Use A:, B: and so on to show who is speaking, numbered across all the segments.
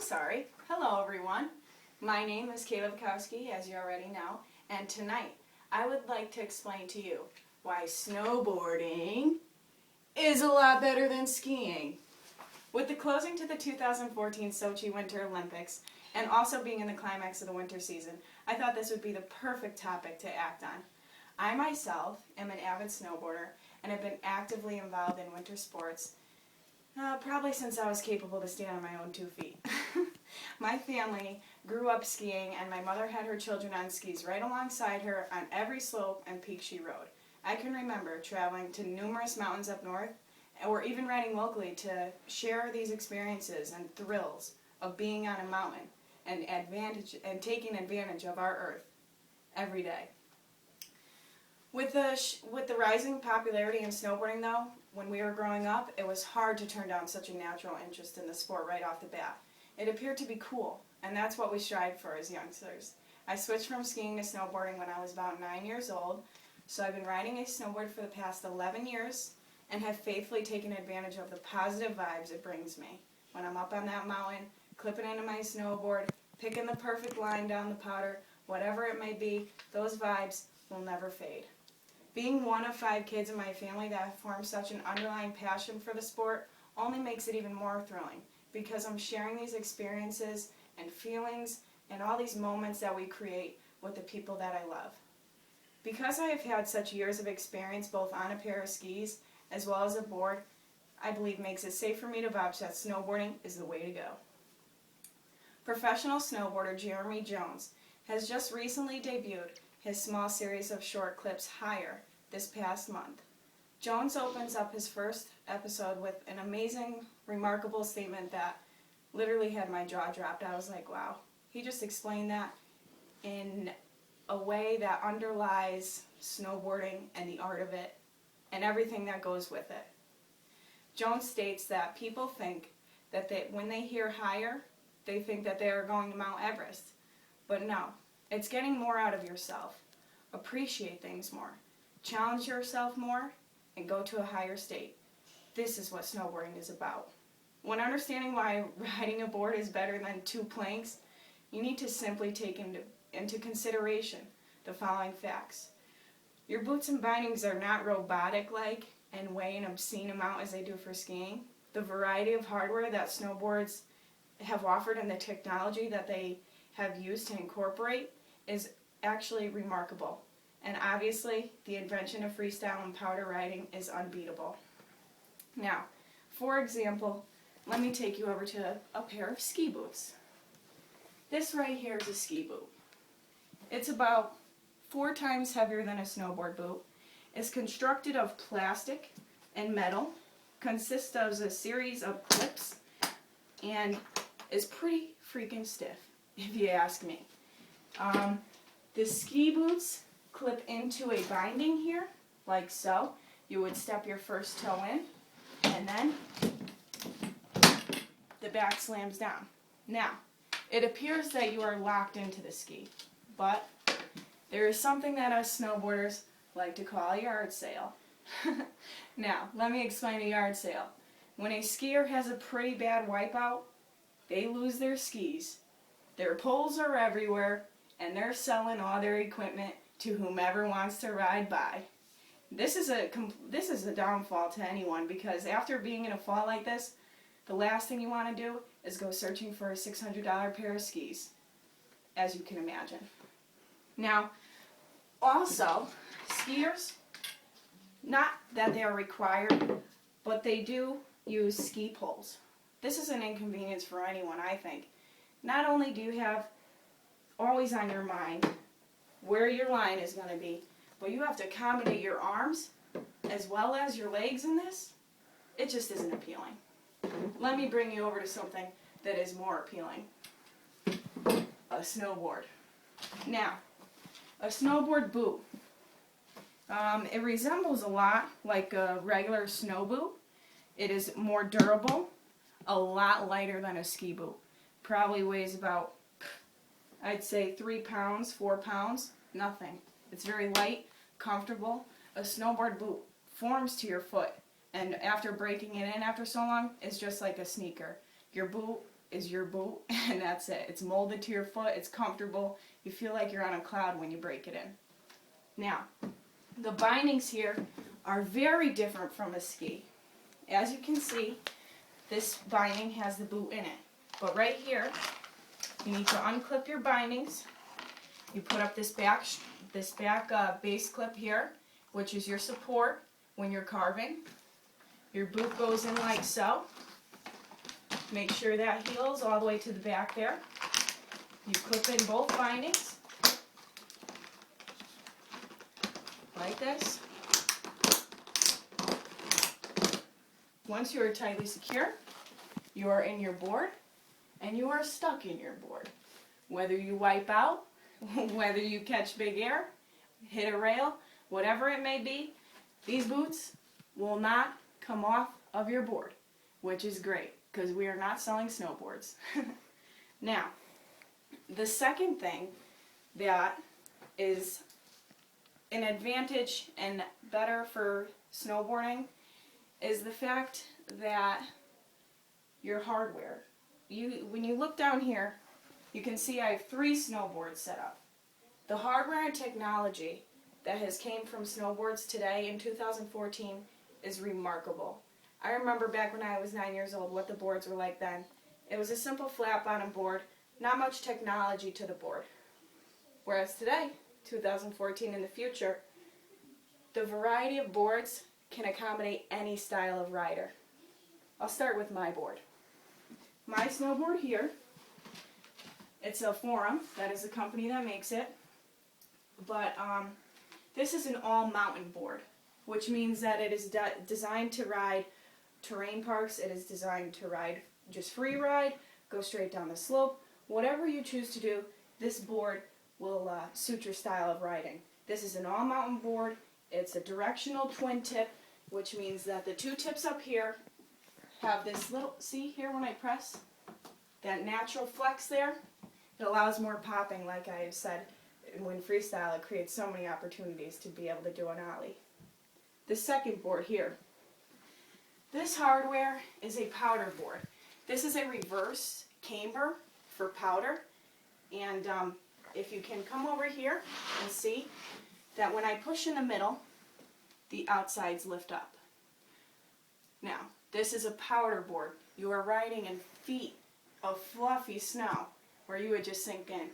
A: sorry. Hello, everyone. My name is Caleb Kowski, as you already know, and tonight I would like to explain to you why snowboarding is a lot better than skiing. With the closing to the 2014 Sochi Winter Olympics, and also being in the climax of the winter season, I thought this would be the perfect topic to act on. I myself am an avid snowboarder and have been actively involved in winter sports probably since I was capable to stand on my own 2 feet. My family grew up skiing, and my mother had her children on skis right alongside her on every slope and peak she rode. I can remember traveling to numerous mountains up north, or even riding locally to share these experiences and thrills of being on a mountain and taking advantage of our earth every day. With the rising popularity in snowboarding, though, when we were growing up, it was hard to turn down such a natural interest in the sport right off the bat. It appeared to be cool, and that's what we strived for as youngsters. I switched from skiing to snowboarding when I was about 9 years old, so I've been riding a snowboard for the past 11 years and have faithfully taken advantage of the positive vibes it brings me. When I'm up on that mountain, clipping into my snowboard, picking the perfect line down the powder, whatever it may be, those vibes will never fade. Being one of 5 kids in my family that forms such an underlying passion for the sport only makes it even more thrilling, because I'm sharing these experiences and feelings and all these moments that we create with the people that I love. Because I have had such years of experience both on a pair of skis as well as a board, I believe makes it safe for me to vouch that snowboarding is the way to go. Professional snowboarder Jeremy Jones has just recently debuted his small series of short clips, Higher, this past month. Jones opens up his first episode with an amazing, remarkable statement that literally had my jaw dropped. I was like, wow. He just explained that in a way that underlies snowboarding and the art of it and everything that goes with it. Jones states that people think that when they hear higher, they think that they are going to Mount Everest. But no. It's getting more out of yourself. Appreciate things more. Challenge yourself more and go to a higher state. This is what snowboarding is about. When understanding why riding a board is better than 2 planks, you need to simply take into consideration the following facts. Your boots and bindings are not robotic-like and weigh an obscene amount as they do for skiing. The variety of hardware that snowboards have offered and the technology that they have used to incorporate is actually remarkable. And obviously, the invention of freestyle and powder riding is unbeatable. Now, for example, let me take you over to a pair of ski boots. This right here is a ski boot. It's about 4 times heavier than a snowboard boot. It's constructed of plastic and metal, consists of a series of clips, and is pretty freaking stiff, if you ask me. The ski boots clip into a binding here, like so. You would step your first toe in, and then the back slams down. Now, it appears that you are locked into the ski, but there is something that us snowboarders like to call a yard sale. Now, let me explain a yard sale. When a skier has a pretty bad wipeout, they lose their skis. Their poles are everywhere, and they're selling all their equipment to whomever wants to ride by. This is a downfall to anyone, because after being in a fall like this, the last thing you want to do is go searching for a $600 pair of skis, as you can imagine. Now, also, skiers, not that they are required, but they do use ski poles. This is an inconvenience for anyone, I think. Not only do you have always on your mind where your line is going to be, but you have to accommodate your arms as well as your legs in this. It just isn't appealing. Let me bring you over to something that is more appealing. A snowboard. Now, a snowboard boot. It resembles a lot like a regular snow boot. It is more durable, a lot lighter than a ski boot. Probably weighs about, I'd say 3 pounds, 4 pounds, nothing. It's very light, comfortable. A snowboard boot forms to your foot, and after breaking it in after so long, it's just like a sneaker. Your boot is your boot, and that's it. It's molded to your foot, it's comfortable, you feel like you're on a cloud when you break it in. Now, the bindings here are very different from a ski. As you can see, this binding has the boot in it. But right here, you need to unclip your bindings. You put up this back base clip here, which is your support when you're carving. Your boot goes in like so. Make sure that heels all the way to the back there. You clip in both bindings, like this. Once you are tightly secure, you are in your board, and you are stuck in your board. Whether you wipe out, whether you catch big air, hit a rail, whatever it may be, these boots will not come off of your board, which is great, because we are not selling snowboards. Now, the second thing that is an advantage and better for snowboarding is the fact that your hardware. When you look down here, you can see I have 3 snowboards set up. The hardware and technology that has came from snowboards today in 2014 is remarkable. I remember back when I was 9 years old what the boards were like then. It was a simple flat bottom board, not much technology to the board. Whereas today, 2014 in the future, the variety of boards can accommodate any style of rider. I'll start with my board. My snowboard here, it's a Forum, that is the company that makes it, but this is an all-mountain board, which means that it is designed to ride terrain parks. It is designed to ride just free ride, go straight down the slope. Whatever you choose to do, this board will suit your style of riding. This is an all-mountain board. It's a directional twin tip, which means that the 2 tips up here have this little, see here when I press, that natural flex there. It allows more popping, like I have said. When freestyle, it creates so many opportunities to be able to do an ollie. The second board here. This hardware is a powder board. This is a reverse camber for powder. And if you can come over here and see that when I push in the middle, the outsides lift up. Now, this is a powder board. You are riding in feet of fluffy snow where you would just sink in.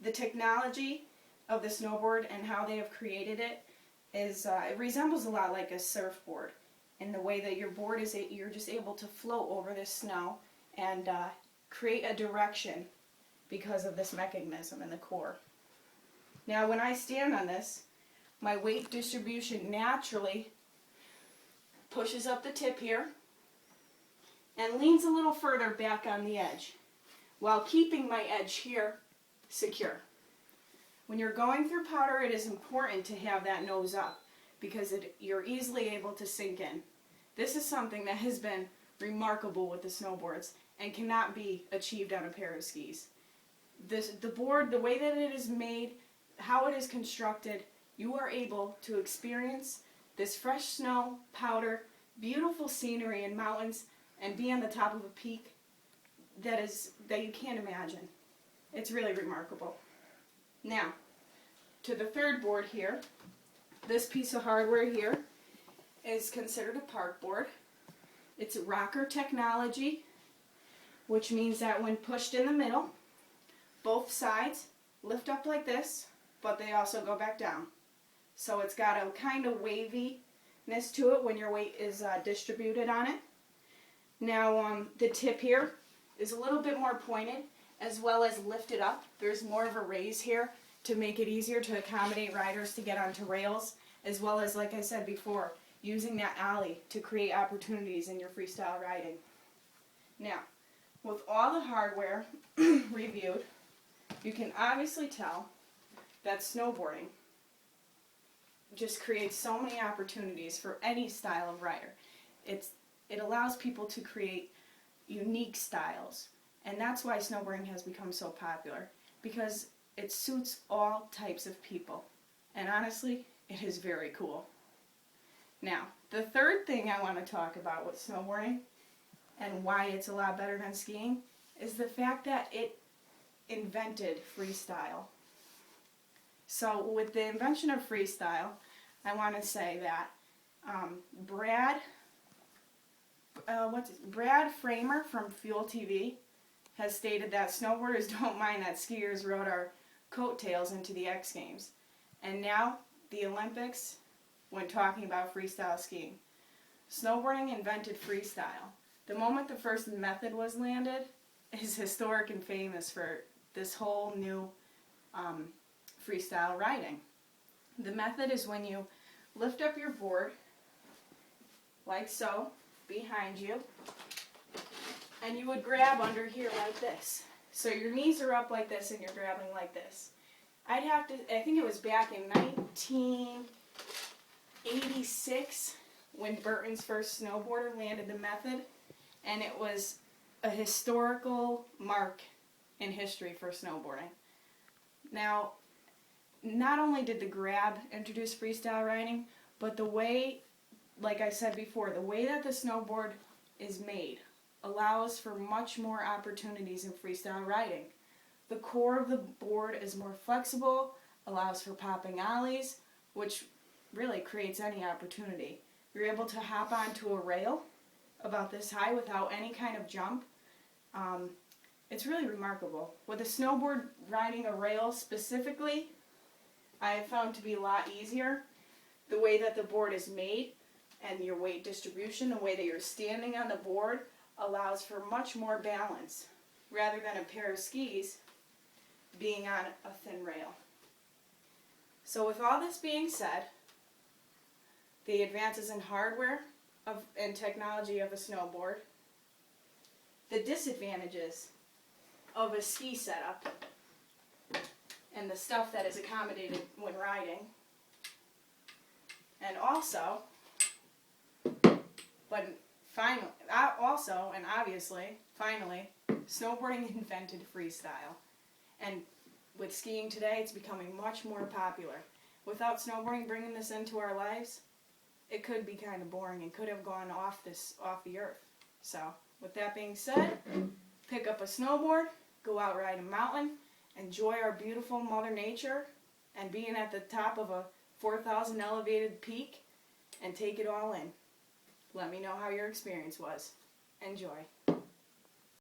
A: The technology of the snowboard and how they have created it is, it resembles a lot like a surfboard in the way that your board is, you're just able to float over this snow and create a direction because of this mechanism in the core. Now when I stand on this, my weight distribution naturally pushes up the tip here and leans a little further back on the edge while keeping my edge here secure. When you're going through powder, it is important to have that nose up because you're easily able to sink in. This is something that has been remarkable with the snowboards and cannot be achieved on a pair of skis. The board, the way that it is made, how it is constructed, you are able to experience this fresh snow, powder, beautiful scenery and mountains, and be on the top of a peak that you can't imagine. It's really remarkable. Now, to the third board here, this piece of hardware here is considered a park board. It's rocker technology, which means that when pushed in the middle, both sides lift up like this, but they also go back down. So it's got a kind of waviness to it when your weight is distributed on it. Now the tip here is a little bit more pointed as well as lifted up. There's more of a raise here to make it easier to accommodate riders to get onto rails, as well as, like I said before, using that ollie to create opportunities in your freestyle riding. Now, with all the hardware reviewed, you can obviously tell that snowboarding just creates so many opportunities for any style of rider. It allows people to create unique styles, and that's why snowboarding has become so popular, because it suits all types of people, and honestly, it is very cool. Now, the third thing I want to talk about with snowboarding and why it's a lot better than skiing is the fact that it invented freestyle. So with the invention of freestyle, I want to say that Brad Framer from Fuel TV has stated that snowboarders don't mind that skiers rode our coattails into the X Games. And now, the Olympics, when talking about freestyle skiing. Snowboarding invented freestyle. The moment the first method was landed is historic and famous for this whole new freestyle riding. The method is when you lift up your board, like so, behind you, and you would grab under here like this. So your knees are up like this and you're grabbing like this. I think it was back in 1986 when Burton's first snowboarder landed the method, and it was a historical mark in history for snowboarding. Now, not only did the grab introduce freestyle riding, but the way, like I said before, the way that the snowboard is made allows for much more opportunities in freestyle riding. The core of the board is more flexible, allows for popping ollies, which really creates any opportunity. You're able to hop onto a rail about this high without any kind of jump. It's really remarkable. With a snowboard, riding a rail specifically, I have found to be a lot easier. The way that the board is made and your weight distribution, the way that you're standing on the board, allows for much more balance rather than a pair of skis being on a thin rail. So with all this being said, the advances in hardware and technology of a snowboard, the disadvantages of a ski setup, and the stuff that is accommodated when riding, and also, finally, snowboarding invented freestyle. And with skiing today, it's becoming much more popular. Without snowboarding bringing this into our lives, it could be kind of boring and could have gone off the earth. So, with that being said, pick up a snowboard, go out ride a mountain, enjoy our beautiful Mother Nature, and being at the top of a 4,000 elevated peak, and take it all in. Let me know how your experience was. Enjoy.